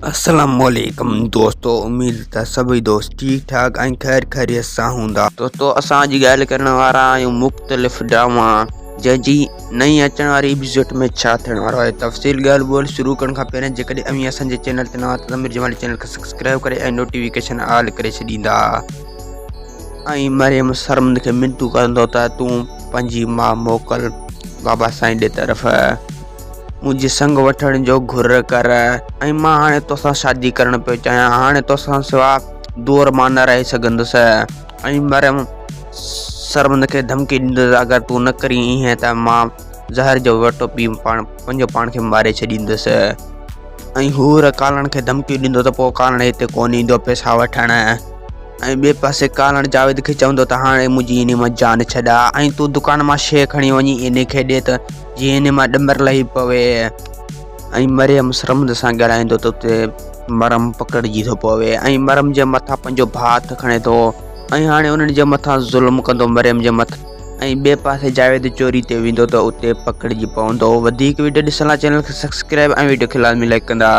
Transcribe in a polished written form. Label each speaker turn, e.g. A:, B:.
A: अस्सलामुअलैकुम दोस्तों, उम्मीद है सभी दोस्त ठीक ठाक ऐं खैर खैरियत सां हूंदा। दोस्तों असां अॼु ॻाल्हि करण वारा आहियूं मुख़्तलिफ़ ड्रामा जंहिंजी नई अचण वारी एपिसोड में छा थियण वारो आहे। तफ़सील ॻाल्हि ॿोल शुरू करण खां पहिरियों जेकॾहिं अव्हीं असांजे चैनल ते नवां त मिर्ज़ जमाली चैनल खे सब्सक्राइब करे ऐं नोटिफिकेशन ऑल करे छॾींदा। ऐं मरियम सरमद खे मिनतू कंदो त तूं पंहिंजी मां मोकल बाबा साईं ॾे तरफ़ मुझे संग वठण जो घुर कर ऐं मां हाणे तोसां शादी करण पियो चाहियां। हाणे तोसां सिवा दूर मां न रही सघंदुसि। ऐं मरियम सरमद खे धमकी ॾींदुसि अगरि तूं न करी ईअं त मां ज़हर जो वटो पी पंहिंजो पाण खे मारे छॾींदुसि। ऐं हूर कालण खे धमकी ॾींदो त पोइ कालण हिते कोन ईंदो पैसा वठण। ऐं ॿिए पासे कालण जावेद खे चवंदो त हाणे मुंहिंजी इन मां जान छॾा ऐं तूं दुकान मां शइ खणी वञी इन खे ॾे त जीअं इन मां ॾंबर लही पवे। ऐं मरियम सरमद सां ॻाल्हाईंदो त उते मरम पकड़जी थो पवे ऐं मरम जे मथां पंहिंजो भात खणे थो ऐं हाणे उन्हनि जे मथां ज़ुल्म कंदो मरियम जे मथां। ऐं ॿिए पासे जावेद चोरी ते वेंदो त उते पकड़जी पवंदो। वधीक वीडियो ॾिसण लाइ चैनल खे सब्सक्राइब ऐं वीडियो खे लाज़मी लाइक कंदा।